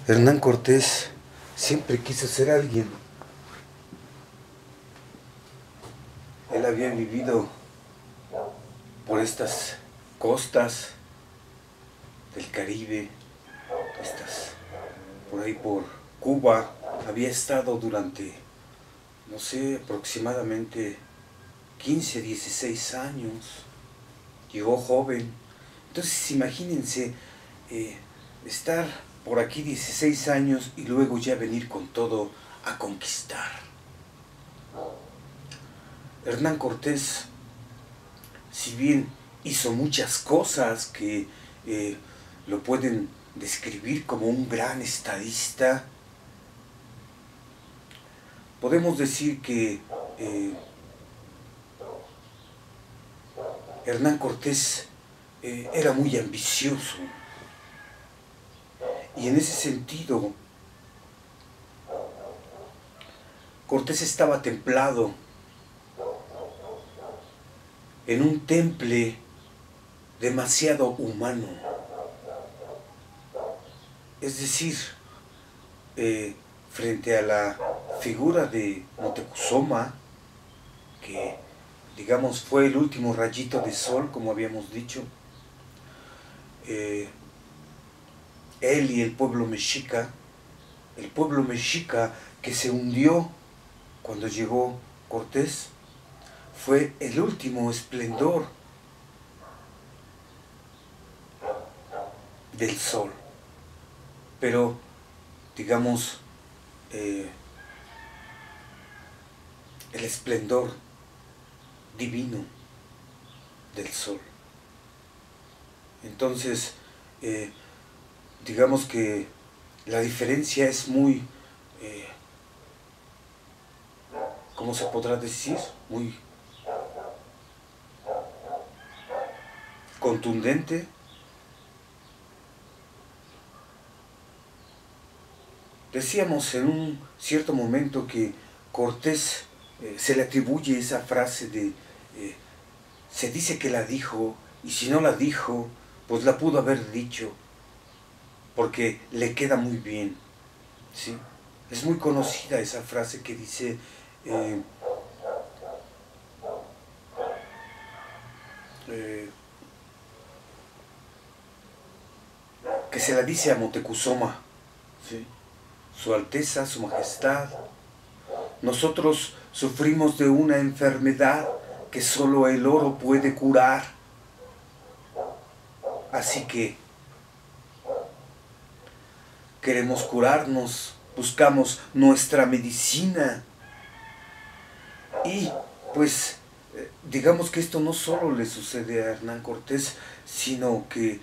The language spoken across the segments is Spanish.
Hernán Cortés siempre quiso ser alguien. Él había vivido por estas costas del Caribe, por ahí por Cuba. Había estado durante, no sé, aproximadamente 15, 16 años. Llegó joven. Entonces imagínense estar por aquí 16 años y luego ya venir con todo a conquistar. Hernán Cortés, si bien hizo muchas cosas que lo pueden describir como un gran estadista, podemos decir que Hernán Cortés era muy ambicioso, y en ese sentido Cortés estaba templado en un temple demasiado humano. Es decir, frente a la figura de Moctezuma, que digamos fue el último rayito de sol, como habíamos dicho, él y el pueblo mexica que se hundió cuando llegó Cortés, fue el último esplendor del sol. Pero, digamos, el esplendor divino del sol. Entonces, digamos que la diferencia es muy, ¿cómo se podrá decir? Muy contundente. Decíamos en un cierto momento que Cortés se le atribuye esa frase de se dice que la dijo, y si no la dijo, pues la pudo haber dicho, porque le queda muy bien, ¿sí? Es muy conocida esa frase que dice que se la dice a Moctezuma, ¿sí? Su Alteza, Su Majestad, nosotros sufrimos de una enfermedad que solo el oro puede curar. Así que queremos curarnos, buscamos nuestra medicina. Y pues digamos que esto no solo le sucede a Hernán Cortés, sino que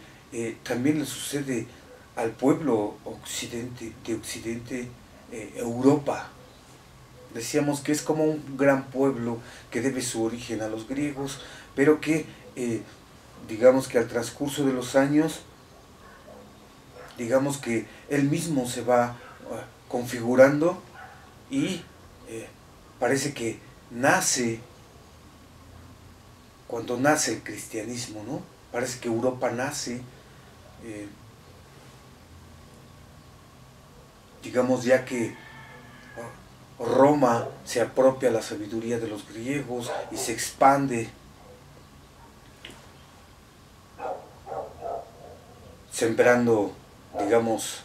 también le sucede al pueblo de Occidente, Europa. Decíamos que es como un gran pueblo que debe su origen a los griegos, pero que digamos que al transcurso de los años, digamos que él mismo se va configurando y parece que nace, cuando nace el cristianismo, ¿no? Parece que Europa nace, digamos ya que Roma se apropia la sabiduría de los griegos y se expande, sembrando, digamos,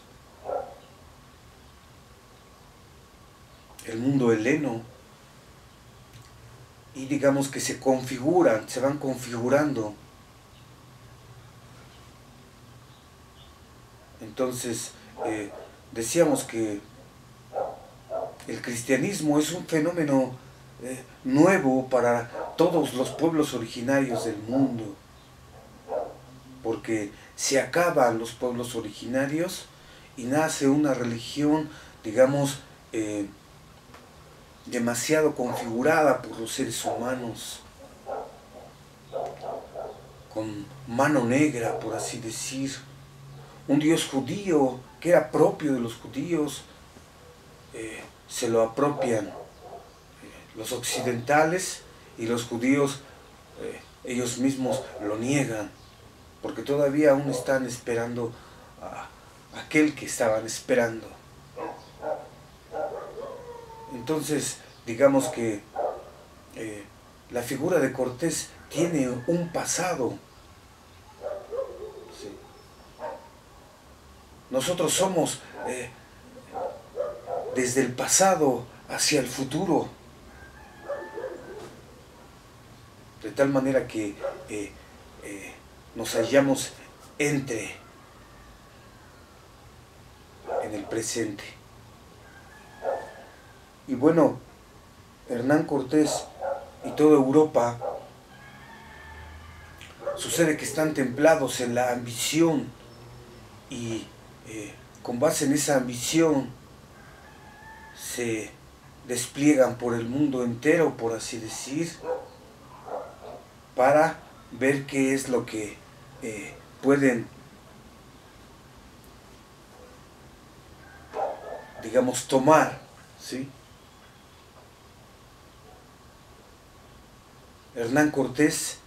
el mundo heleno, y digamos que se configuran, se van configurando. Entonces, decíamos que el cristianismo es un fenómeno nuevo para todos los pueblos originarios del mundo, porque se acaban los pueblos originarios y nace una religión, digamos, demasiado configurada por los seres humanos, con mano negra, por así decir. Un Dios judío que era propio de los judíos, se lo apropian los occidentales, y los judíos ellos mismos lo niegan, porque todavía aún están esperando aquel que estaban esperando. Entonces, digamos que la figura de Cortés tiene un pasado. Sí. Nosotros somos desde el pasado hacia el futuro, de tal manera que nos hallamos en el presente. Y bueno, Hernán Cortés y toda Europa, sucede que están templados en la ambición y con base en esa ambición se despliegan por el mundo entero, por así decir, para ver qué es lo que pueden, digamos, tomar, ¿sí? Hernán Cortés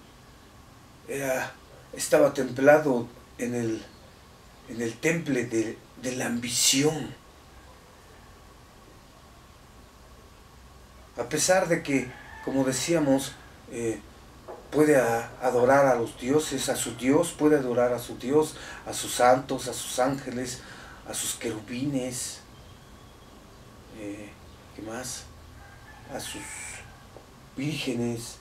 estaba templado en el temple de la ambición. A pesar de que, como decíamos, puede adorar a los dioses, a su Dios, puede adorar a su Dios, a sus santos, a sus ángeles, a sus querubines, ¿qué más? A sus vírgenes.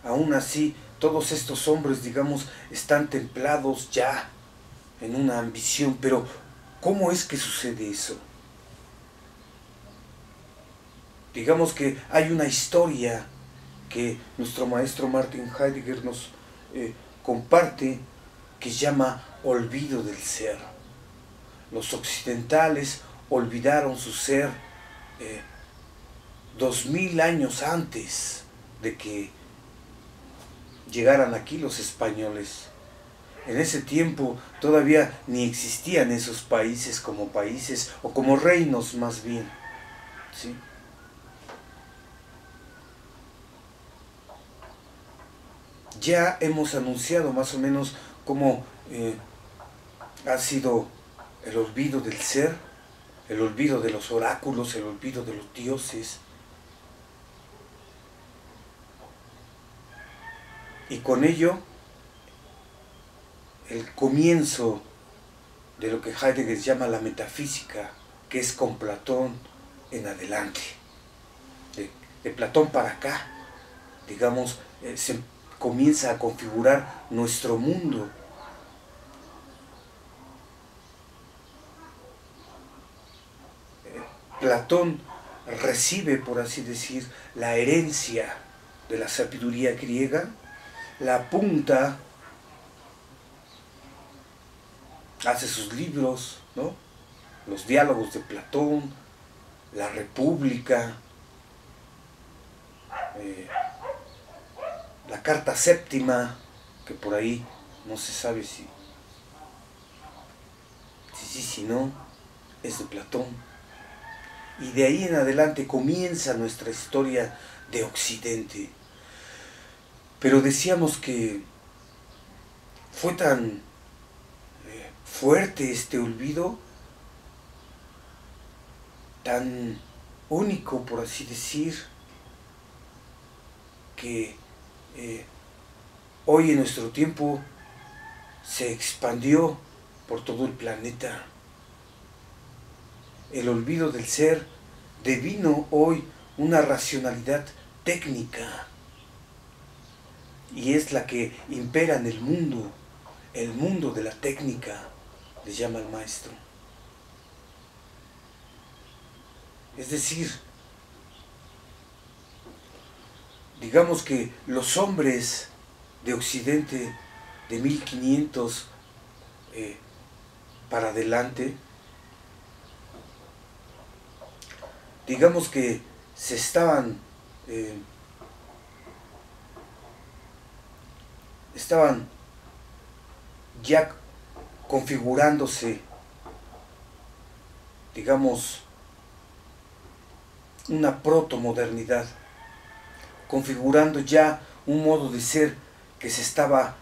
Aún así, todos estos hombres, digamos, están templados ya en una ambición. Pero, ¿cómo es que sucede eso? Digamos que hay una historia que nuestro maestro Martin Heidegger nos comparte, que se llama olvido del ser. Los occidentales olvidaron su ser 2000 años antes de que llegaran aquí los españoles. En ese tiempo todavía ni existían esos países o como reinos más bien, ¿sí? Ya hemos anunciado más o menos cómo ha sido el olvido del ser, el olvido de los oráculos, el olvido de los dioses. Y con ello, el comienzo de lo que Heidegger llama la metafísica, que es con Platón en adelante. De Platón para acá, digamos, se comienza a configurar nuestro mundo. Platón recibe, por así decir, la herencia de la sabiduría griega, la apunta, hace sus libros, ¿no? Los diálogos de Platón, la República, la Carta Séptima, que por ahí no se sabe si no, es de Platón. Y de ahí en adelante comienza nuestra historia de Occidente. Pero decíamos que fue tan fuerte este olvido, tan único, por así decir, que hoy en nuestro tiempo se expandió por todo el planeta. El olvido del ser devino hoy una racionalidad técnica, y es la que impera en el mundo de la técnica, le llama el maestro. Es decir, digamos que los hombres de Occidente de 1500 para adelante, digamos que se estaban ya configurándose, digamos, una protomodernidad, configurando ya un modo de ser que se estaba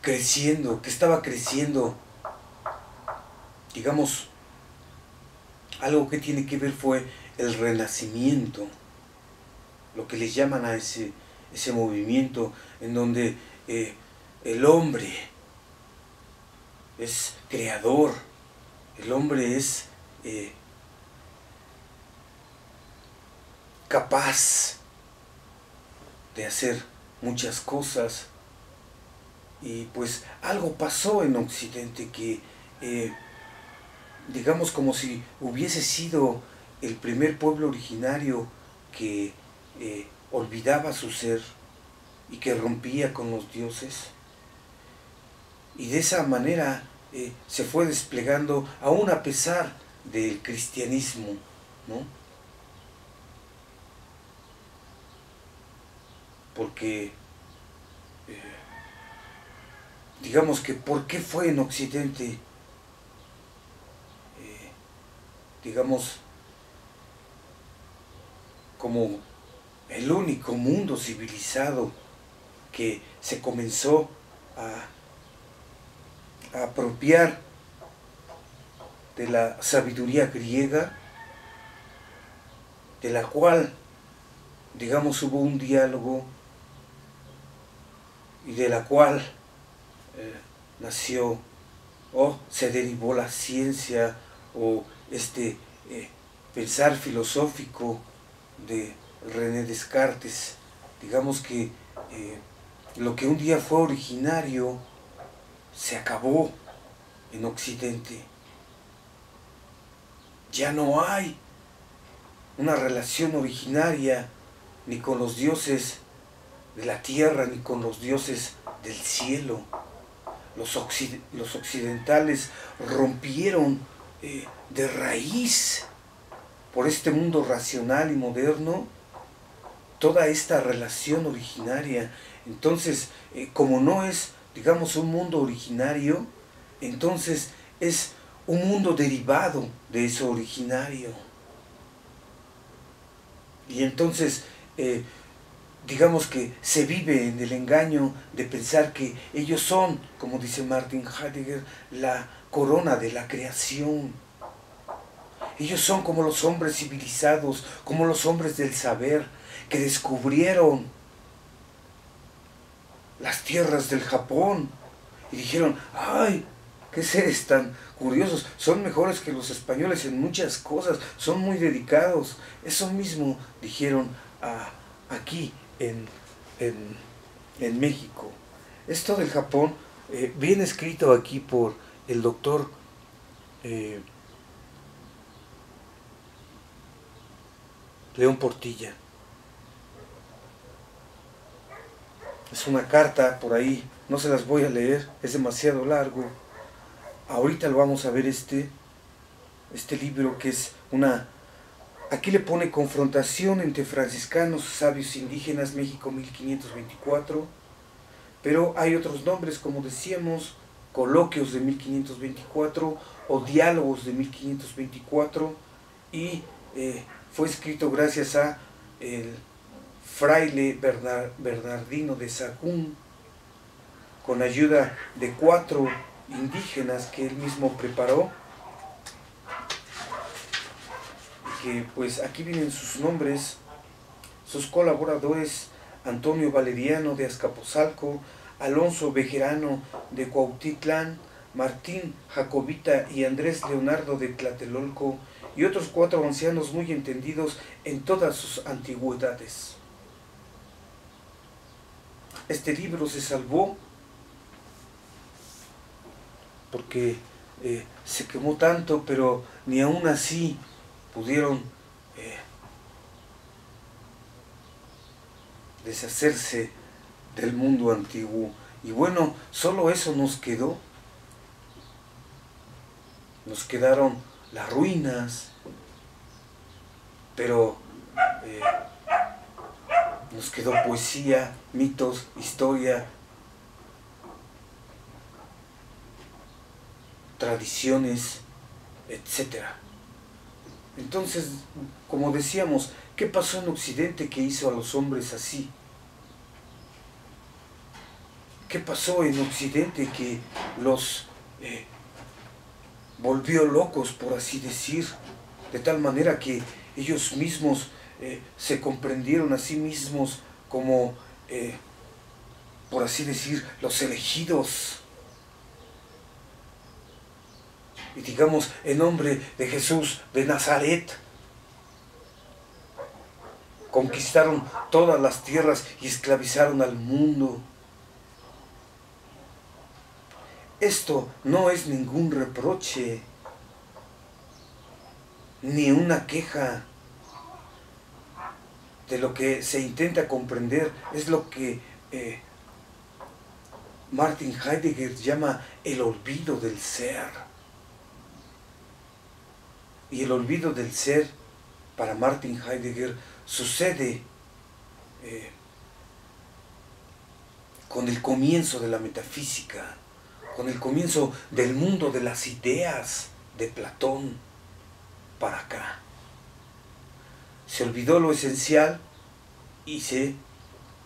creciendo, que estaba creciendo. Digamos, algo que tiene que ver fue el renacimiento, lo que les llaman a ese movimiento en donde el hombre es creador, el hombre es capaz de hacer muchas cosas. Y pues algo pasó en Occidente que digamos como si hubiese sido el primer pueblo originario que olvidaba su ser y que rompía con los dioses. Y de esa manera se fue desplegando, aún a pesar del cristianismo, ¿no? Porque, digamos que, ¿por qué fue en Occidente? Digamos, como el único mundo civilizado que se comenzó a apropiar de la sabiduría griega, de la cual, digamos, hubo un diálogo y de la cual nació o se derivó la ciencia o pensar filosófico de René Descartes. Digamos que lo que un día fue originario se acabó en Occidente. Ya no hay una relación originaria ni con los dioses de la tierra ni con los dioses del cielo. Los occidentales rompieron de raíz por este mundo racional y moderno toda esta relación originaria. Entonces, como no es, digamos, un mundo originario, entonces es un mundo derivado de eso originario. Y entonces, digamos que se vive en el engaño de pensar que ellos son, como dice Martin Heidegger, la corona de la creación. Ellos son como los hombres civilizados, como los hombres del saber, que descubrieron las tierras del Japón y dijeron, ¡ay! ¿Qué seres tan curiosos? Son mejores que los españoles en muchas cosas, son muy dedicados. Eso mismo dijeron aquí en México. Esto del Japón viene escrito aquí por el doctor León Portilla. Es una carta por ahí, no se las voy a leer, es demasiado largo. Ahorita lo vamos a ver este libro que es una... Aquí le pone confrontación entre franciscanos, sabios indígenas, México 1524, pero hay otros nombres, como decíamos, coloquios de 1524 o diálogos de 1524, y fue escrito gracias a el fraile Bernardino de Sahagún, con ayuda de 4 indígenas que él mismo preparó, que pues aquí vienen sus nombres, sus colaboradores: Antonio Valeriano de Azcapotzalco, Alonso Bejerano de Cuautitlán, Martín Jacobita y Andrés Leonardo de Tlatelolco, y otros 4 ancianos muy entendidos en todas sus antigüedades. Este libro se salvó porque se quemó tanto, pero ni aún así pudieron deshacerse del mundo antiguo. Y bueno, solo eso nos quedó. Nos quedaron las ruinas, pero nos quedó poesía, mitos, historia, tradiciones, etc. Entonces, como decíamos, ¿qué pasó en Occidente que hizo a los hombres así? ¿qué pasó en Occidente que los volvió locos, por así decir? De tal manera que ellos mismos se comprendieron a sí mismos como, por así decir, los elegidos. Y digamos, en nombre de Jesús de Nazaret, conquistaron todas las tierras y esclavizaron al mundo. Esto no es ningún reproche, ni una queja. De lo que se intenta comprender es lo que Martin Heidegger llama el olvido del ser. Y el olvido del ser, para Martin Heidegger, sucede con el comienzo de la metafísica, con el comienzo del mundo de las ideas de Platón para acá. Se olvidó lo esencial y se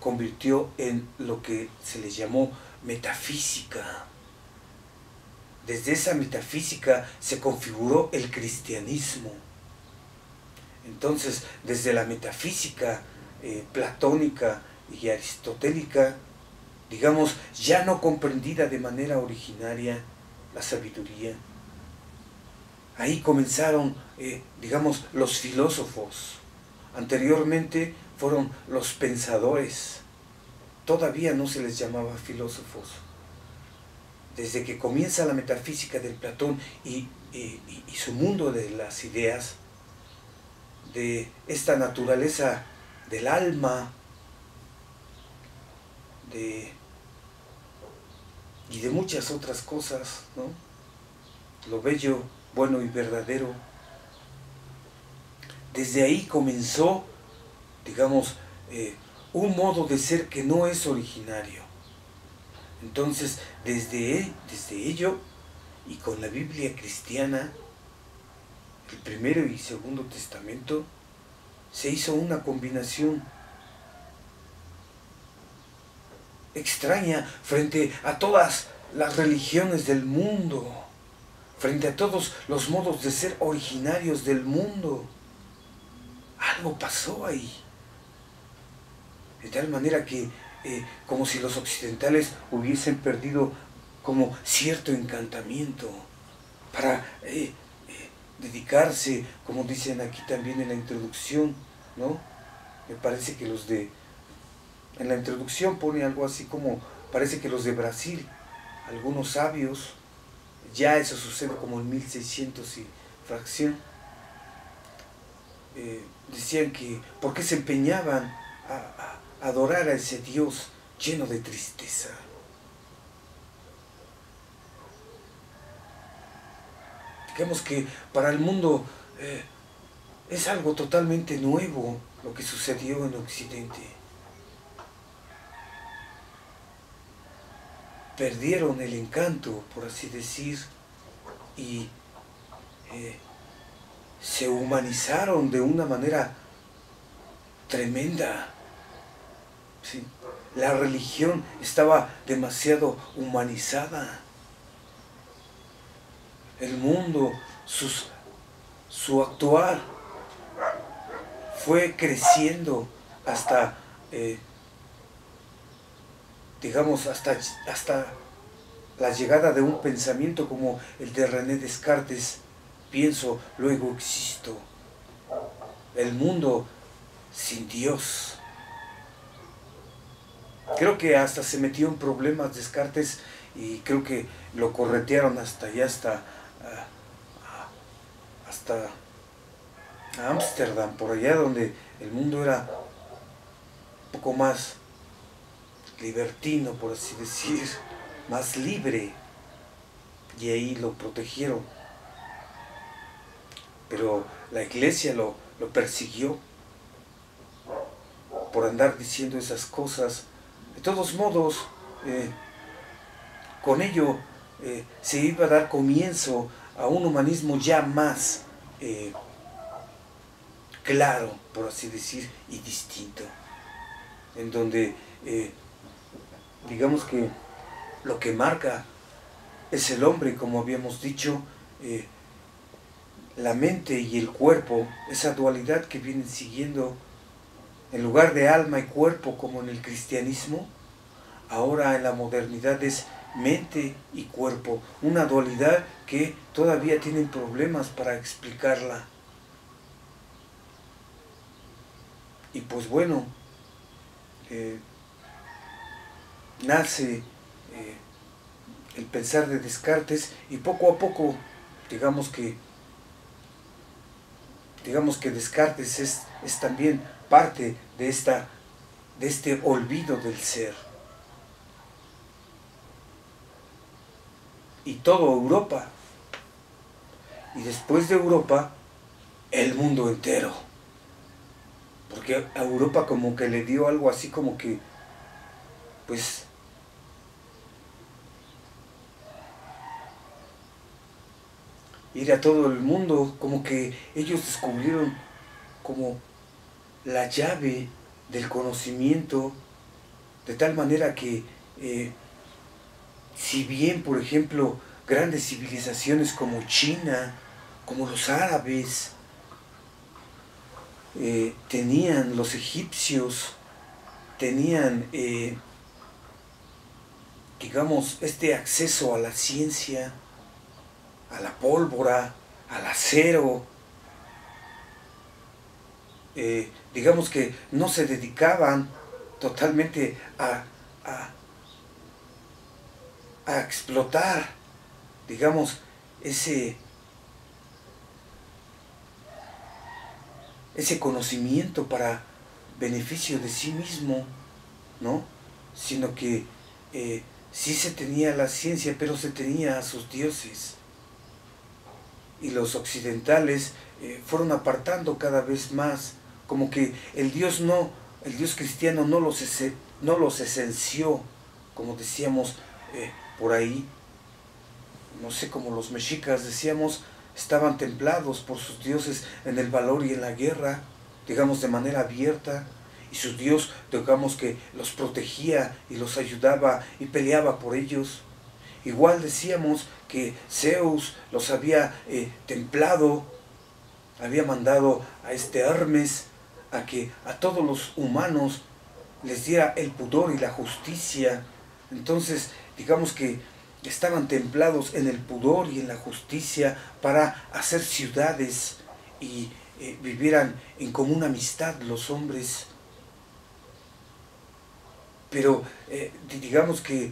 convirtió en lo que se le llamó metafísica. Desde esa metafísica se configuró el cristianismo. Entonces, desde la metafísica platónica y aristotélica, digamos, ya no comprendida de manera originaria la sabiduría, ahí comenzaron, digamos, los filósofos. Anteriormente fueron los pensadores. Todavía no se les llamaba filósofos. Desde que comienza la metafísica del Platón y su mundo de las ideas, de esta naturaleza del alma, y de muchas otras cosas, ¿no? Lo bello, bueno y verdadero. Desde ahí comenzó, digamos, un modo de ser que no es originario. Entonces, desde ello, y con la Biblia cristiana, el Primero y Segundo Testamento, se hizo una combinación extraña frente a todas las religiones del mundo, frente a todos los modos de ser originarios del mundo. Algo pasó ahí. De tal manera que, como si los occidentales hubiesen perdido como cierto encantamiento para dedicarse, como dicen aquí también en la introducción, ¿no? Me parece que en la introducción pone algo así como, parece que los de Brasil, algunos sabios, ya eso sucede como en 1600 y fracción, decían que, ¿por qué se empeñaban a adorar a ese Dios lleno de tristeza? Digamos que para el mundo es algo totalmente nuevo lo que sucedió en Occidente. Perdieron el encanto, por así decir, y se humanizaron de una manera tremenda. ¿Sí? La religión estaba demasiado humanizada. El mundo, su actuar fue creciendo hasta, digamos, hasta la llegada de un pensamiento como el de René Descartes: pienso, luego existo. El mundo sin Dios. Creo que hasta se metió en problemas Descartes y creo que lo corretearon hasta allá, hasta Ámsterdam, por allá donde el mundo era un poco más libertino, por así decir, más libre, y ahí lo protegieron. Pero la iglesia lo persiguió por andar diciendo esas cosas. De todos modos, con ello se iba a dar comienzo a un humanismo ya más claro, por así decir, y distinto, en donde digamos que lo que marca es el hombre, como habíamos dicho, la mente y el cuerpo, esa dualidad que vienen siguiendo en lugar de alma y cuerpo como en el cristianismo, ahora en la modernidad es mente y cuerpo, una dualidad que todavía tienen problemas para explicarla. Y pues bueno, nace el pensar de Descartes y poco a poco, digamos que Descartes es también parte de este olvido del ser. Y todo Europa. Y después de Europa, el mundo entero. Porque a Europa como que le dio algo así como que, pues, ir a todo el mundo, como que ellos descubrieron como la llave del conocimiento, de tal manera que si bien, por ejemplo, grandes civilizaciones como China, como los árabes, tenían, los egipcios, tenían, digamos, este acceso a la ciencia, a la pólvora, al acero, digamos que no se dedicaban totalmente a explotar, digamos, ese conocimiento para beneficio de sí mismo, ¿no? Sino que sí se tenía la ciencia, pero se tenía a sus dioses. Y los occidentales fueron apartando cada vez más, como que el Dios cristiano no los esenció, como decíamos por ahí, no sé, como los mexicas decíamos, estaban templados por sus dioses en el valor y en la guerra, digamos de manera abierta, y su Dios, digamos que los protegía y los ayudaba y peleaba por ellos. Igual decíamos que Zeus los había templado, había mandado a este Hermes a que a todos los humanos les diera el pudor y la justicia. Entonces, digamos que estaban templados en el pudor y en la justicia para hacer ciudades y vivieran en común amistad los hombres. Pero digamos que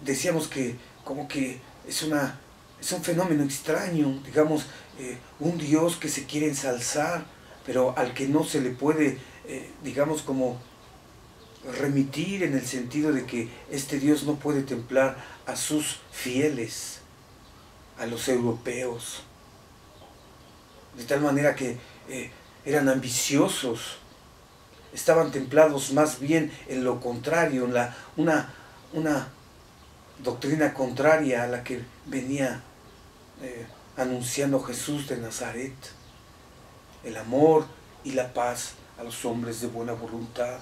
decíamos que como que es un fenómeno extraño, digamos, un Dios que se quiere ensalzar, pero al que no se le puede, digamos, como remitir en el sentido de que este Dios no puede templar a sus fieles, a los europeos, de tal manera que eran ambiciosos, estaban templados más bien en lo contrario, en una doctrina contraria a la que venía anunciando Jesús de Nazaret, el amor y la paz a los hombres de buena voluntad.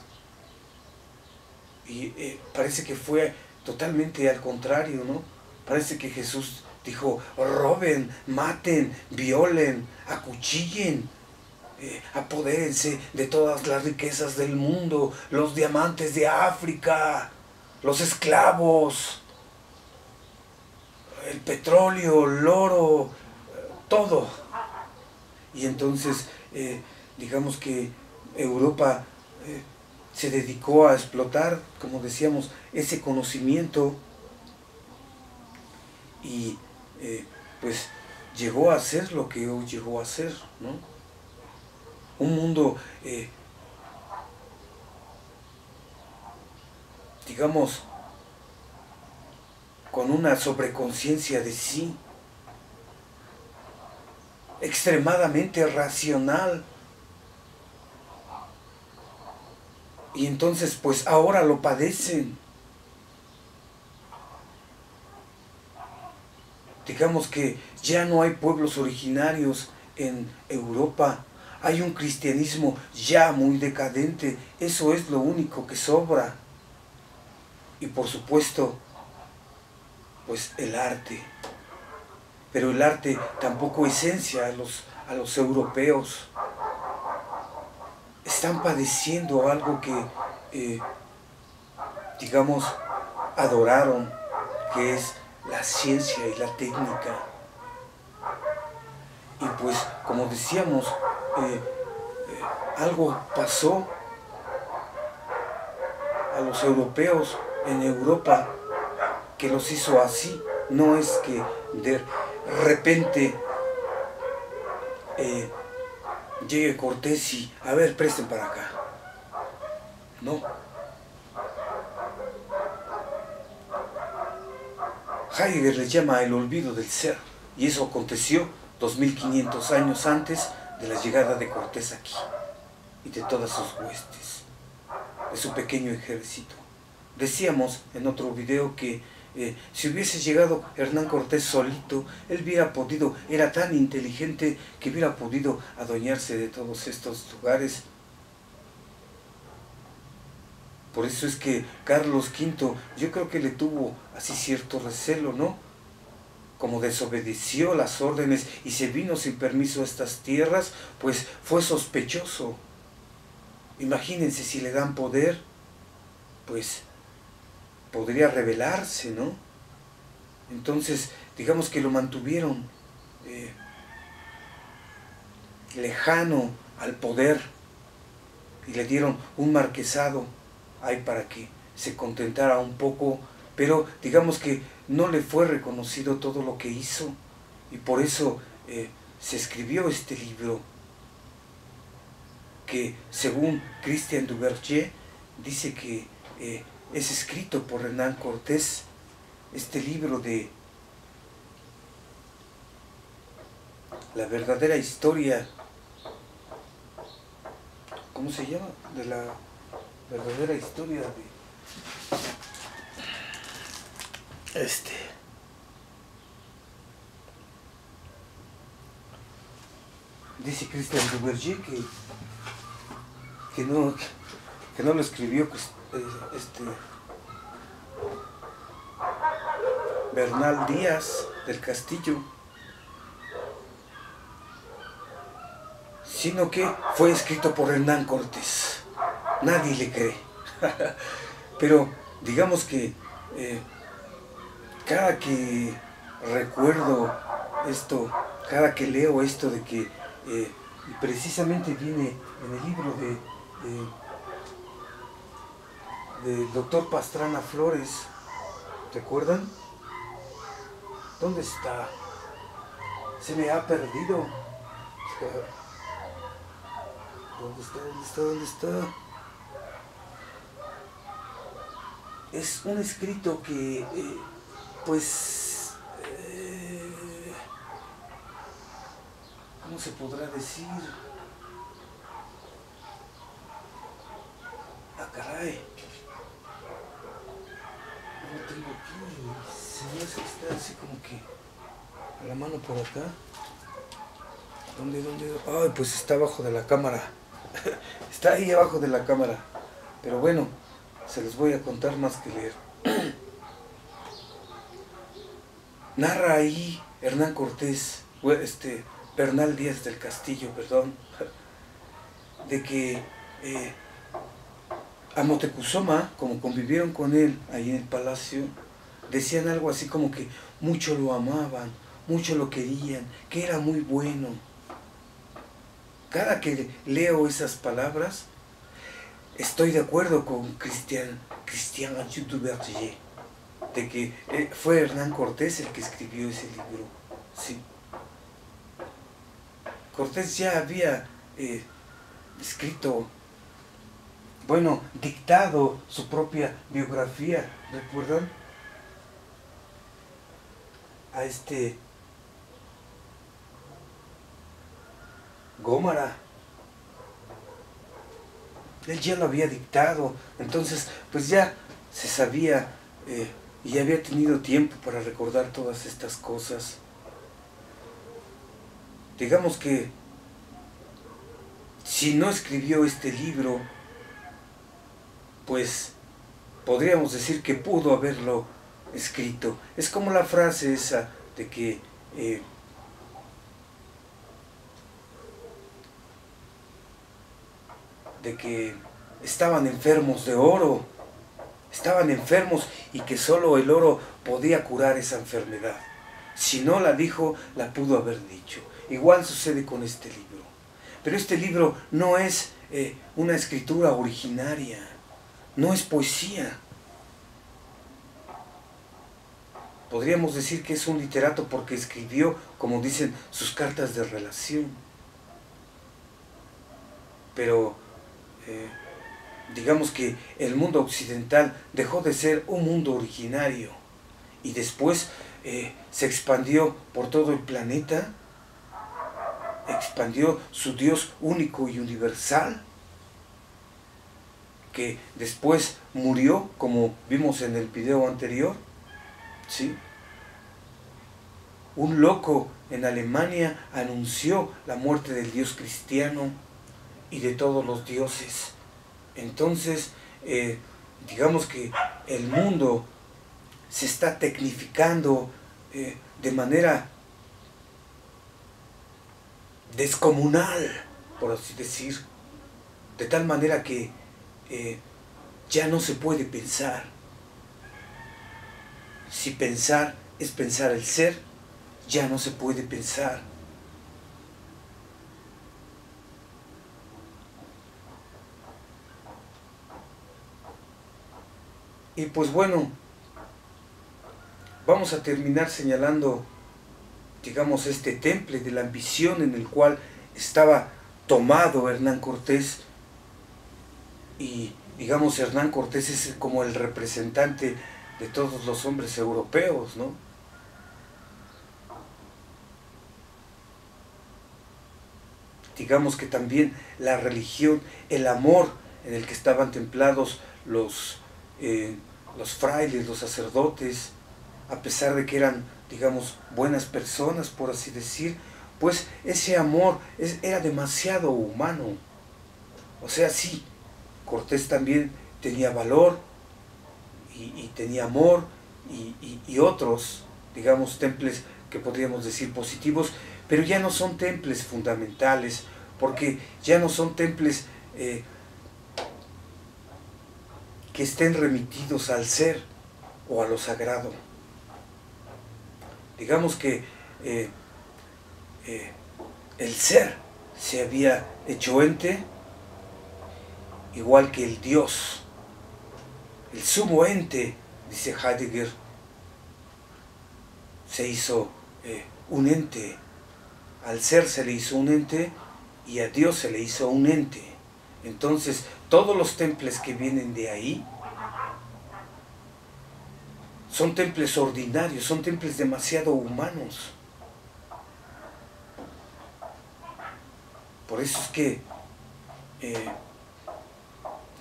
Y parece que fue totalmente al contrario, ¿no? Parece que Jesús dijo, roben, maten, violen, acuchillen, apodérense de todas las riquezas del mundo, los diamantes de África, los esclavos, el petróleo, el oro, todo. Y entonces, digamos que Europa se dedicó a explotar, como decíamos, ese conocimiento y pues llegó a ser lo que hoy llegó a ser, ¿no? Un mundo, digamos, con una sobreconciencia de sí, extremadamente racional. Y entonces, pues ahora lo padecen. Digamos que ya no hay pueblos originarios en Europa. Hay un cristianismo ya muy decadente. Eso es lo único que sobra. Y por supuesto, pues el arte. Pero el arte tampoco esencia a los europeos. Están padeciendo algo que, digamos, adoraron, que es la ciencia y la técnica. Y pues, como decíamos, algo pasó a los europeos en Europa que los hizo así. No es que de repente llegue Cortés y, a ver, presten para acá. No. Heidegger le llama el olvido del ser, y eso aconteció 2500 años antes de la llegada de Cortés aquí y de todas sus huestes, de su pequeño ejército. Decíamos en otro video que si hubiese llegado Hernán Cortés solito, él hubiera podido, era tan inteligente que hubiera podido adueñarse de todos estos lugares. Por eso es que Carlos V, yo creo que le tuvo así cierto recelo, ¿no? Como desobedeció las órdenes y se vino sin permiso a estas tierras, pues fue sospechoso. Imagínense, si le dan poder, pues podría rebelarse, ¿no? Entonces, digamos que lo mantuvieron lejano al poder y le dieron un marquesado ahí para que se contentara un poco, pero digamos que no le fue reconocido todo lo que hizo, y por eso se escribió este libro que, según Christian Duverger, dice que es escrito por Hernán Cortés, este libro de la verdadera historia, ¿cómo se llama? De la verdadera historia de dice Christian Duverger que no lo escribió Bernal Díaz del Castillo, sino que fue escrito por Hernán Cortés. Nadie le cree. Pero digamos que cada que recuerdo esto, cada que leo esto de que, y precisamente viene en el libro del doctor Pastrana Flores, ¿recuerdan? ¿Dónde está? Se me ha perdido. ¿Dónde está? ¿Dónde está? ¿Dónde está? Es un escrito que, ¿cómo se podrá decir? Ah, caray. No lo tengo aquí. Se me hace que está así como que a la mano por acá. ¿Dónde? Ay, pues está abajo de la cámara. Está ahí abajo de la cámara. Pero bueno, se los voy a contar más que leer. Narra ahí Hernán Cortés, Bernal Díaz del Castillo, perdón, de que a Moctezuma, como convivieron con él ahí en el palacio, decían algo así como que mucho lo amaban, mucho lo querían, que era muy bueno. Cada que leo esas palabras, estoy de acuerdo con Christian Duverger, de que fue Hernán Cortés el que escribió ese libro. Sí. Cortés ya había escrito, bueno, dictado su propia biografía, ¿recuerdan? A Gómara. Él ya lo había dictado, entonces pues ya se sabía y había tenido tiempo para recordar todas estas cosas. Digamos que si no escribió este libro, pues podríamos decir que pudo haberlo escrito. Es como la frase esa de que estaban enfermos de oro, estaban enfermos y que solo el oro podía curar esa enfermedad. Si no la dijo, la pudo haber dicho. Igual sucede con este libro. Pero este libro no es una escritura originaria, no es poesía. Podríamos decir que es un literato porque escribió, como dicen, sus cartas de relación. Pero digamos que el mundo occidental dejó de ser un mundo originario y después se expandió por todo el planeta, expandió su Dios único y universal, que después murió, como vimos en el video anterior, ¿sí? Un loco en Alemania anunció la muerte del Dios cristiano y de todos los dioses. Entonces, digamos que el mundo se está tecnificando de manera descomunal, por así decir, de tal manera que ya no se puede pensar. Si pensar es pensar el ser, ya no se puede pensar. Y pues bueno, vamos a terminar señalando, digamos, este temple de la ambición en el cual estaba tomado Hernán Cortés. Y digamos, Hernán Cortés es como el representante de todos los hombres europeos, ¿no? Digamos que también la religión, el amor en el que estaban templados los frailes, los sacerdotes, a pesar de que eran, digamos, buenas personas, por así decir, pues ese amor era demasiado humano. O sea, sí, Cortés también tenía valor y tenía amor y otros, digamos, temples que podríamos decir positivos, pero ya no son temples fundamentales, porque ya no son temples que estén remitidos al ser o a lo sagrado. Digamos que el ser se había hecho ente, igual que el Dios, el sumo ente, dice Heidegger, se hizo un ente. Al ser se le hizo un ente y a Dios se le hizo un ente. Entonces, todos los templos que vienen de ahí son templos ordinarios, son templos demasiado humanos. Por eso es que,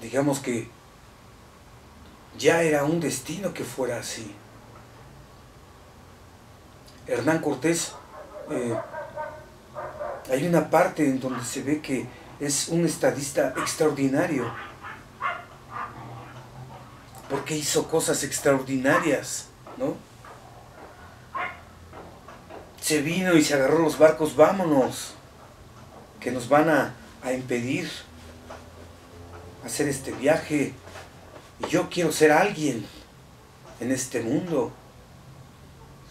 digamos que ya era un destino que fuera así. Hernán Cortés, hay una parte en donde se ve que es un estadista extraordinario, porque hizo cosas extraordinarias, ¿no? Se vino y se agarró los barcos, vámonos, que nos van a impedir hacer este viaje, y yo quiero ser alguien en este mundo,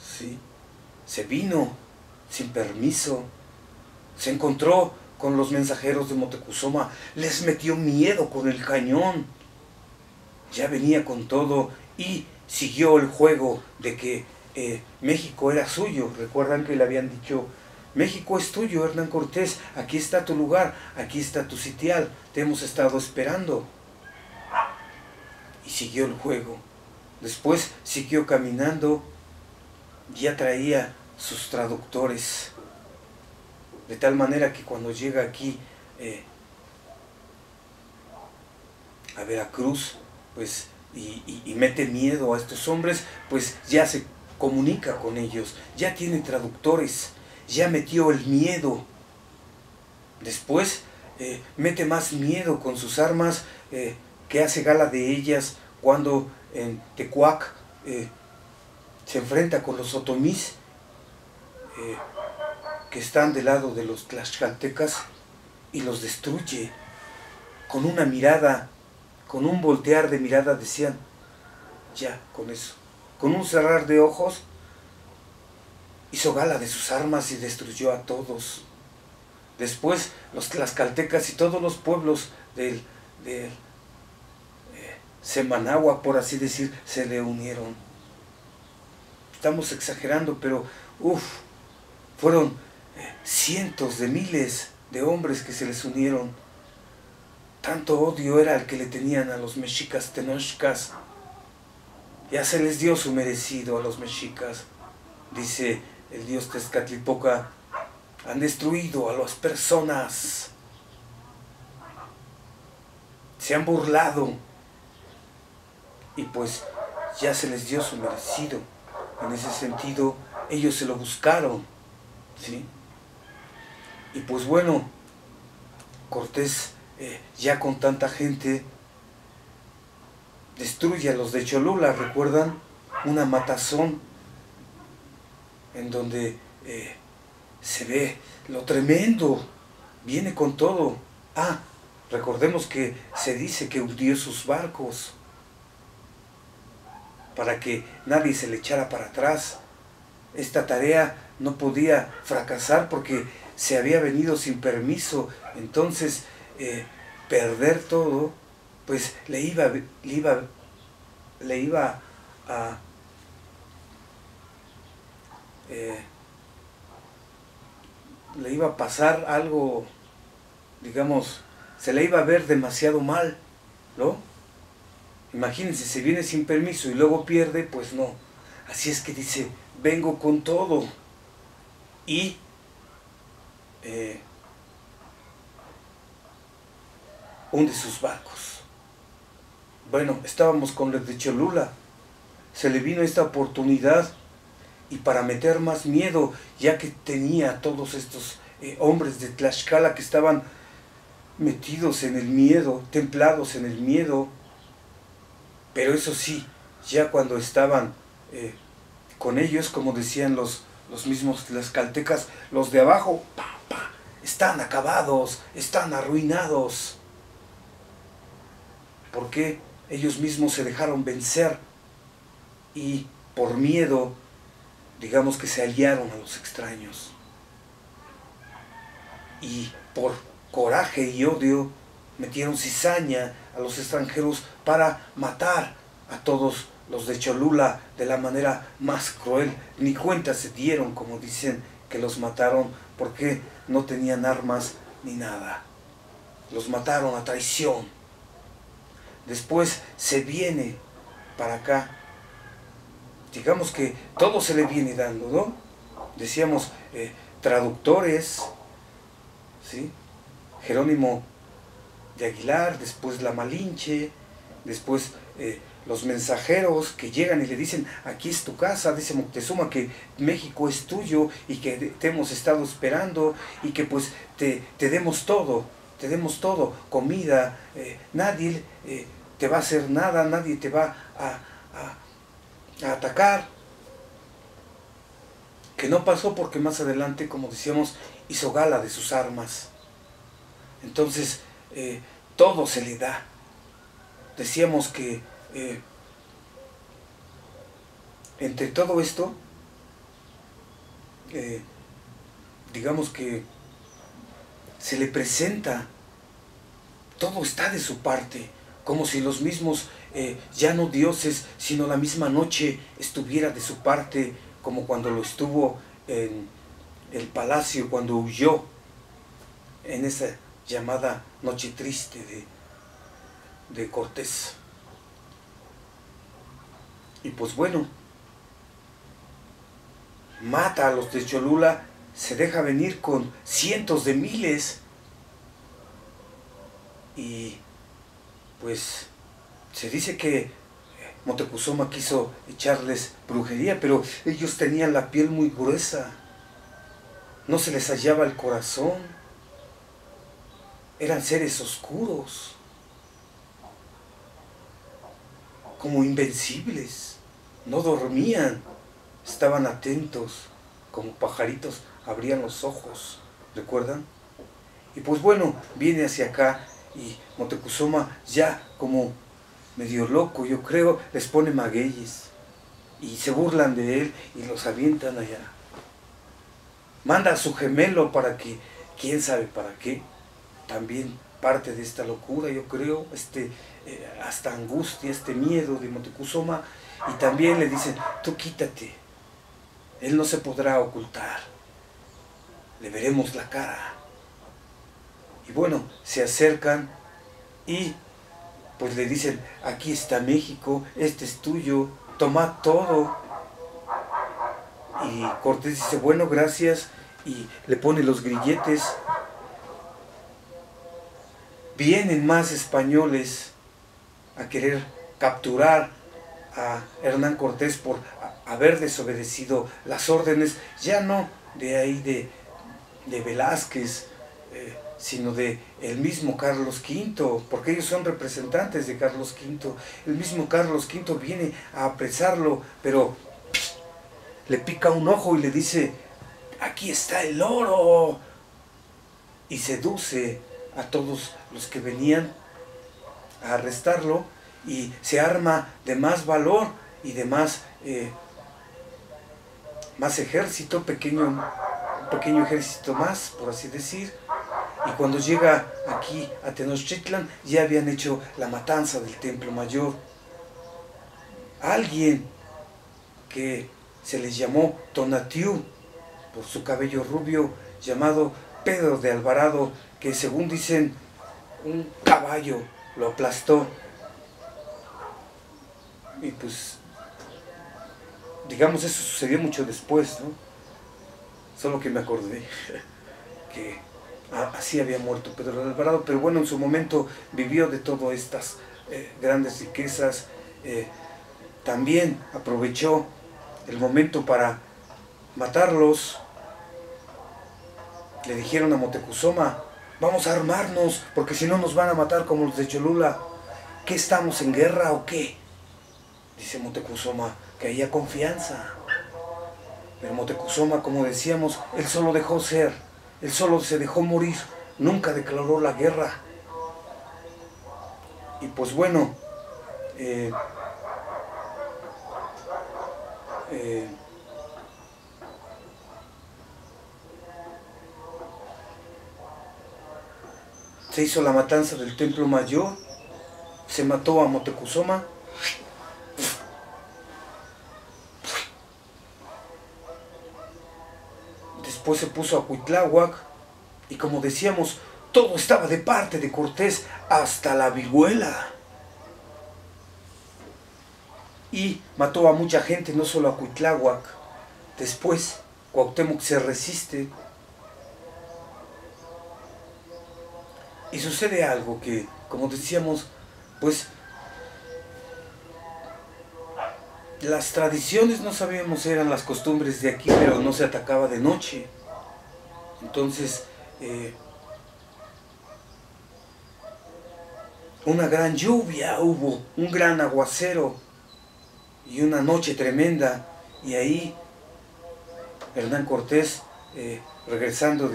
¿sí? Se vino sin permiso, se encontró con los mensajeros de Moctezuma, les metió miedo con el cañón, ya venía con todo y siguió el juego de que México era suyo. Recuerdan que le habían dicho: México es tuyo, Hernán Cortés, aquí está tu lugar, aquí está tu sitial, te hemos estado esperando. Y siguió el juego. Después siguió caminando, ya traía sus traductores, de tal manera que cuando llega aquí a Veracruz, pues, y mete miedo a estos hombres, pues ya se comunica con ellos, ya tiene traductores, ya metió el miedo. Después mete más miedo con sus armas, que hace gala de ellas cuando en Tecuac se enfrenta con los otomís, que están del lado de los tlaxcaltecas, y los destruye. Con una mirada, con un voltear de mirada decían, ya, con eso. Con un cerrar de ojos, hizo gala de sus armas y destruyó a todos. Después los tlaxcaltecas y todos los pueblos del Semanáhuac, por así decir, se le unieron. Estamos exagerando, pero fueron cientos de miles de hombres que se les unieron. Tanto odio era el que le tenían a los mexicas tenochcas. Ya se les dio su merecido a los mexicas. Dice el dios Tezcatlipoca, han destruido a las personas. Se han burlado. Y pues ya se les dio su merecido. En ese sentido, ellos se lo buscaron, ¿sí? Y pues bueno, Cortés, ya con tanta gente, destruye a los de Cholula, ¿recuerdan? Una matazón en donde se ve lo tremendo, viene con todo. Recordemos que se dice que hundió sus barcos para que nadie se le echara para atrás. Esta tarea no podía fracasar porque se había venido sin permiso. Entonces, perder todo, pues le iba a le iba a pasar algo, digamos, se le iba a ver demasiado mal, ¿no? Imagínense, se viene sin permiso y luego pierde, pues no. Así es que dice, vengo con todo. Y hunde sus barcos. Bueno, estábamos con los de Cholula. Se le vino esta oportunidad y para meter más miedo, ya que tenía a todos estos hombres de Tlaxcala que estaban metidos en el miedo, templados en el miedo. Pero eso sí, ya cuando estaban con ellos, como decían los mismos tlaxcaltecas, los de abajo, están acabados, están arruinados. Porque ellos mismos se dejaron vencer y por miedo, digamos que se aliaron a los extraños. Y por coraje y odio metieron cizaña a los extranjeros para matar a todos los de Cholula de la manera más cruel. Ni cuenta se dieron, como dicen, que los mataron porque no tenían armas ni nada. Los mataron a traición. Después se viene para acá. Digamos que todo se le viene dando, ¿no? Decíamos, traductores, ¿sí? Jerónimo de Aguilar, después la Malinche, después los mensajeros que llegan y le dicen, aquí es tu casa, dice Moctezuma que México es tuyo y que te hemos estado esperando y que pues te demos todo, comida, nadie te va a hacer nada, nadie te va a atacar. Que no pasó porque más adelante, como decíamos, hizo gala de sus armas. Entonces, todo se le da. Decíamos que entre todo esto, digamos que se le presenta, todo está de su parte, como si los mismos, ya no dioses, sino la misma noche estuviera de su parte, como cuando lo estuvo en el palacio, cuando huyó en esa llamada noche triste de Cortés. Y pues bueno, mata a los de Cholula, se deja venir con cientos de miles y pues se dice que Moctezuma quiso echarles brujería, pero ellos tenían la piel muy gruesa, no se les hallaba el corazón, eran seres oscuros, como invencibles, no dormían, estaban atentos, como pajaritos, abrían los ojos, ¿recuerdan? Y pues bueno, viene hacia acá y Moctezuma, ya como medio loco, yo creo, les pone magueyes y se burlan de él y los avientan allá. Manda a su gemelo para que, quién sabe para qué, también parte de esta locura, yo creo, hasta angustia, miedo de Moctezuma, y también le dicen, tú quítate, él no se podrá ocultar, le veremos la cara. Y bueno, se acercan y pues le dicen, aquí está México, este es tuyo, toma todo. Y Cortés dice, bueno, gracias, y le pone los grilletes. Vienen más españoles a querer capturar a Hernán Cortés por haber desobedecido las órdenes, ya no de ahí de Velázquez, sino de el mismo Carlos V, porque ellos son representantes de Carlos V. El mismo Carlos V viene a apresarlo, pero le pica un ojo y le dice, aquí está el oro, y seduce a todos los que venían a arrestarlo, y se arma de más valor y de más ejército, un pequeño ejército más, por así decir. Y cuando llega aquí a Tenochtitlan, ya habían hecho la matanza del Templo Mayor. Alguien que se les llamó Tonatiuh, por su cabello rubio, llamado Pedro de Alvarado, que según dicen, un caballo lo aplastó. Y pues, digamos, eso sucedió mucho después, ¿no? Solo que me acordé que así había muerto Pedro de Alvarado, pero bueno, en su momento vivió de todas estas grandes riquezas. También aprovechó el momento para matarlos. Le dijeron a Moctezuma, vamos a armarnos, porque si no nos van a matar como los de Cholula. ¿Qué estamos en guerra o qué? Dice Moctezuma que había confianza. Pero Moctezuma, como decíamos, él solo dejó ser, él solo se dejó morir, nunca declaró la guerra. Y pues bueno, se hizo la matanza del Templo Mayor, se mató a Moctezuma. Después se puso a Cuitláhuac, y como decíamos, todo estaba de parte de Cortés, hasta la vihuela. Y mató a mucha gente, no solo a Cuitláhuac. Después, Cuauhtémoc se resiste. Y sucede algo que, como decíamos, pues las tradiciones no sabíamos, eran las costumbres de aquí, pero no se atacaba de noche. Entonces, una gran lluvia hubo, un gran aguacero y una noche tremenda. Y ahí Hernán Cortés, regresando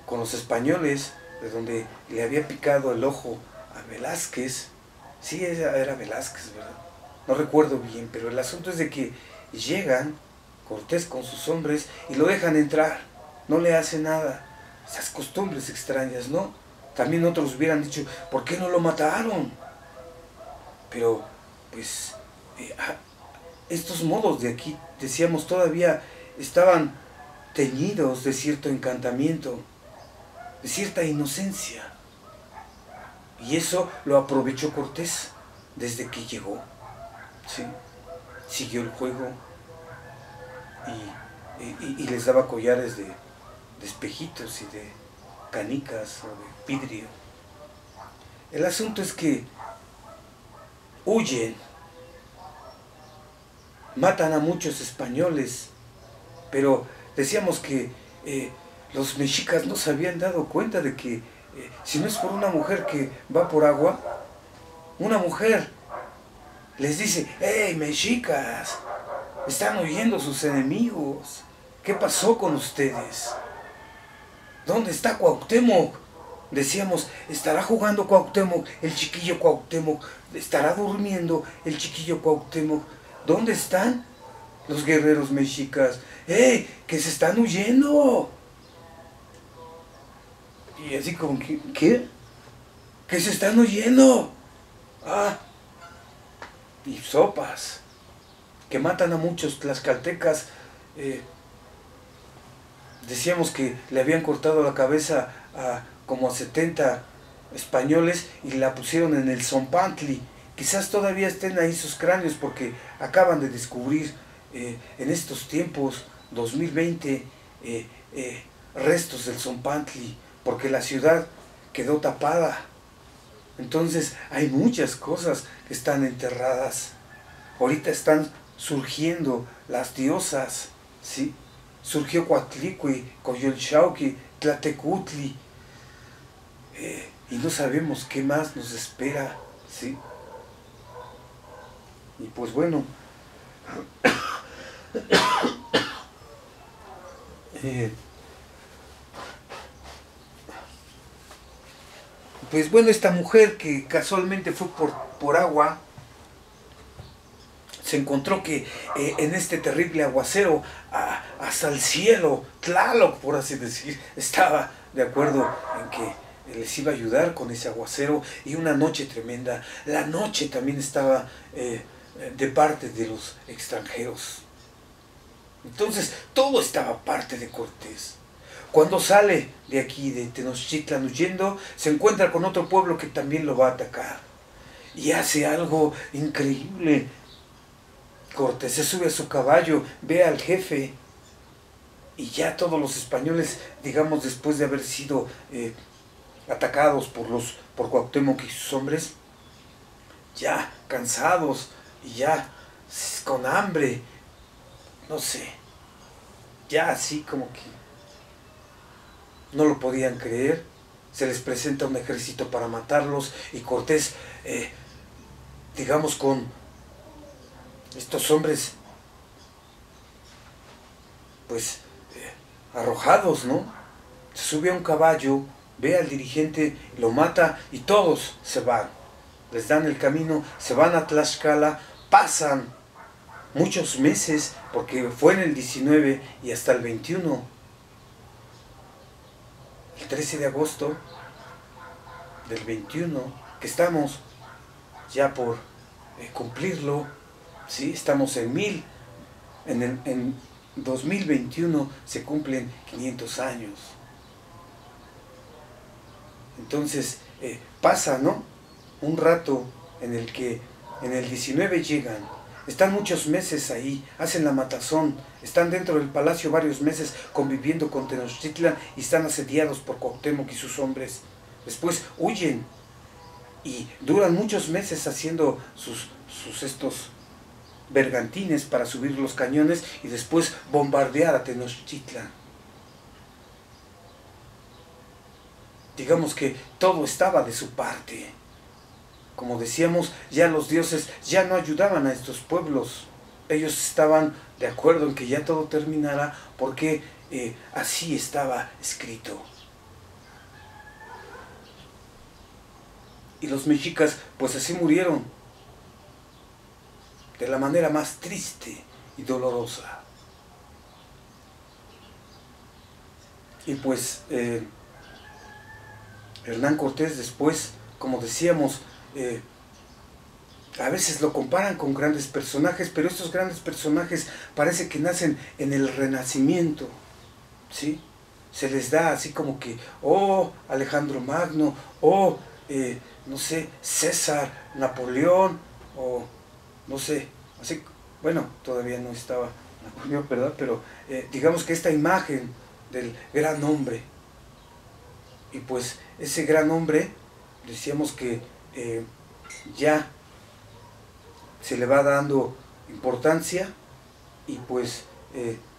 con los españoles, de donde le había picado el ojo a Velázquez. Sí, era Velázquez, ¿verdad? No recuerdo bien, pero el asunto es de que llegan Cortés con sus hombres y lo dejan entrar, no le hace nada. Esas costumbres extrañas, ¿no? También otros hubieran dicho, ¿por qué no lo mataron? Pero, pues, estos modos de aquí, decíamos, todavía estaban teñidos de cierto encantamiento, de cierta inocencia. Y eso lo aprovechó Cortés desde que llegó. ¿Sí? Siguió el juego y les daba collares de espejitos y de canicas o de vidrio. El asunto es que huyen, matan a muchos españoles, pero decíamos que los mexicas no se habían dado cuenta de que si no es por una mujer que va por agua, una mujer les dice: ¡Hey, mexicas! Están huyendo sus enemigos. ¿Qué pasó con ustedes? ¿Dónde está Cuauhtémoc? Decíamos: ¿estará jugando Cuauhtémoc, el chiquillo Cuauhtémoc? ¿Estará durmiendo el chiquillo Cuauhtémoc? ¿Dónde están los guerreros mexicas? ¡Ey! ¡Que se están huyendo! Y así como que, ¿qué? ¡Que se están huyendo! ¡Ah! Y sopas. Que matan a muchos tlaxcaltecas. Decíamos que le habían cortado la cabeza a como a 70 españoles y la pusieron en el Zompantli. Quizás todavía estén ahí sus cráneos porque acaban de descubrir en estos tiempos, 2020, restos del Zompantli, porque la ciudad quedó tapada. Entonces hay muchas cosas que están enterradas. Ahorita están surgiendo las diosas, ¿sí? Surgió Coatlicue, Coyolxauhqui, Tlatecutli, y no sabemos qué más nos espera, ¿sí? Y pues bueno, pues bueno, esta mujer que casualmente fue por agua, se encontró que en este terrible aguacero, hasta el cielo, Tlaloc, por así decir, estaba de acuerdo en que les iba a ayudar con ese aguacero, y una noche tremenda. La noche también estaba de parte de los extranjeros. Entonces todo estaba parte de Cortés. Cuando sale de aquí, de Tenochtitlan huyendo, se encuentra con otro pueblo que también lo va a atacar. Y hace algo increíble. Cortés se sube a su caballo, ve al jefe, y ya todos los españoles, digamos, después de haber sido atacados por Cuauhtémoc y sus hombres, ya cansados y ya con hambre, no sé, ya así como que no lo podían creer. Se les presenta un ejército para matarlos, y Cortés, digamos, con estos hombres, pues, arrojados, ¿no? Se sube a un caballo, ve al dirigente, lo mata, y todos se van. Les dan el camino, se van a Tlaxcala, pasan muchos meses, porque fue en el 19 y hasta el 21. El 13 de agosto del 21, que estamos ya por cumplirlo, ¿sí? Estamos en 2021 se cumplen 500 años. Entonces pasa, ¿no?, un rato en el que en el 19 llegan, están muchos meses ahí, hacen la matazón, están dentro del palacio varios meses conviviendo con Tenochtitlan y están asediados por Cuauhtémoc y sus hombres. Después huyen y duran muchos meses haciendo sus estos bergantines para subir los cañones y después bombardear a Tenochtitlan. Digamos que todo estaba de su parte. Como decíamos, ya los dioses ya no ayudaban a estos pueblos. Ellos estaban de acuerdo en que ya todo terminara porque así estaba escrito. Y los mexicas pues así murieron, de la manera más triste y dolorosa. Y pues Hernán Cortés después, como decíamos, a veces lo comparan con grandes personajes, pero estos grandes personajes parece que nacen en el Renacimiento, ¿sí? Se les da así como que, oh, Alejandro Magno, oh, no sé, César, Napoleón, o no sé, así, bueno, todavía no estaba Napoleón, ¿verdad? Pero digamos que esta imagen del gran hombre, y pues ese gran hombre, decíamos que ya se le va dando importancia, y pues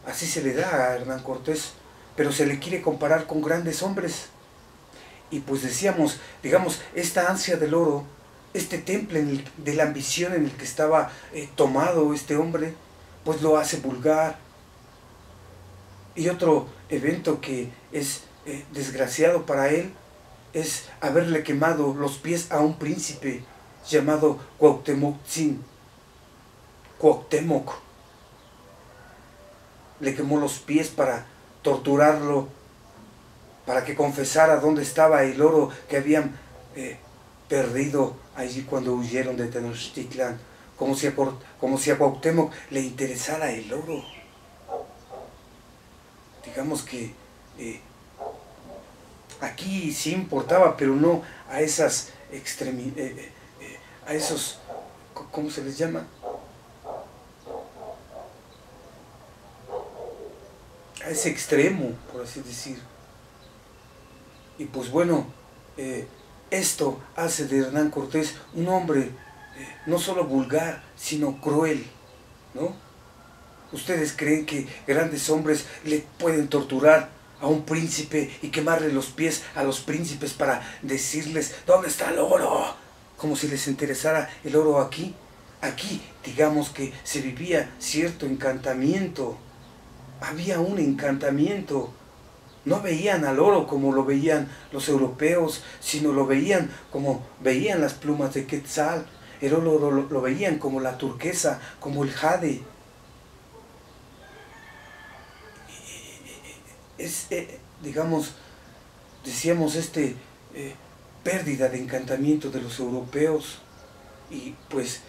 así se le da a Hernán Cortés, pero se le quiere comparar con grandes hombres. Y pues decíamos, digamos, esta ansia del oro este temple de la ambición en el que estaba tomado este hombre, pues lo hace vulgar. Y otro evento que es desgraciado para él es haberle quemado los pies a un príncipe llamado Cuauhtémoc. Cuauhtémoc le quemó los pies para torturarlo, para que confesara dónde estaba el oro que habían perdido allí cuando huyeron de Tenochtitlan, como si a Cuauhtémoc le interesara el oro. Digamos que aquí sí importaba, pero no a esas a esos, ¿cómo se les llama? A ese extremo, por así decir. Y pues bueno, esto hace de Hernán Cortés un hombre no solo vulgar, sino cruel, ¿no? ¿Ustedes creen que grandes hombres le pueden torturar a un príncipe y quemarle los pies a los príncipes para decirles ¿dónde está el oro? Como si les interesara el oro aquí. Aquí, digamos que se vivía cierto encantamiento. Había un encantamiento. No veían al oro como lo veían los europeos, sino lo veían como veían las plumas de Quetzal. El oro lo veían como la turquesa, como el jade. Es, digamos, decíamos, pérdida de encantamiento de los europeos. Y pues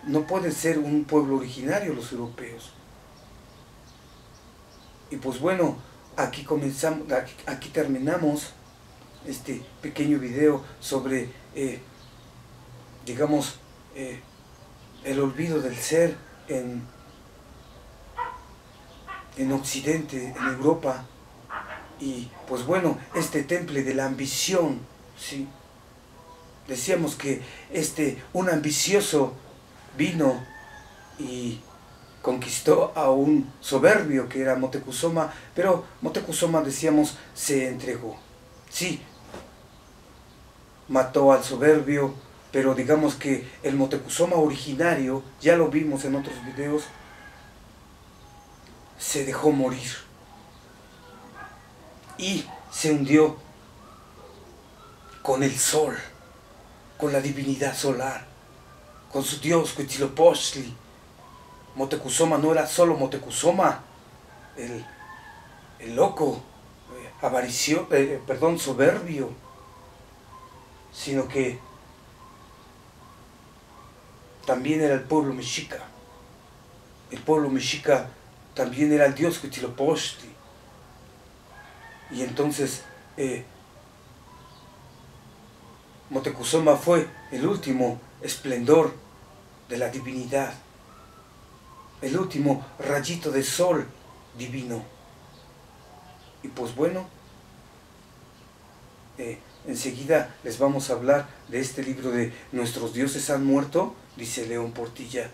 no pueden ser un pueblo originario los europeos. Y pues bueno, aquí terminamos este pequeño video sobre, digamos, el olvido del ser en Occidente, en Europa. Y pues bueno, este temple de la ambición, ¿sí? Decíamos que un ambicioso vino y conquistó a un soberbio que era Moctezuma, pero Moctezuma, decíamos, se entregó. Sí, mató al soberbio, pero digamos que el Moctezuma originario, ya lo vimos en otros videos, se dejó morir y se hundió con el sol, con la divinidad solar, con su dios Huitzilopochtli. Moctezuma no era solo Moctezuma, el loco, soberbio, sino que también era el pueblo mexica. El pueblo mexica también era el dios Huitzilopochtli. Y entonces Moctezuma fue el último esplendor de la divinidad, el último rayito de sol divino. Y pues bueno, enseguida les vamos a hablar de este libro de Nuestros dioses han muerto, dice León Portilla.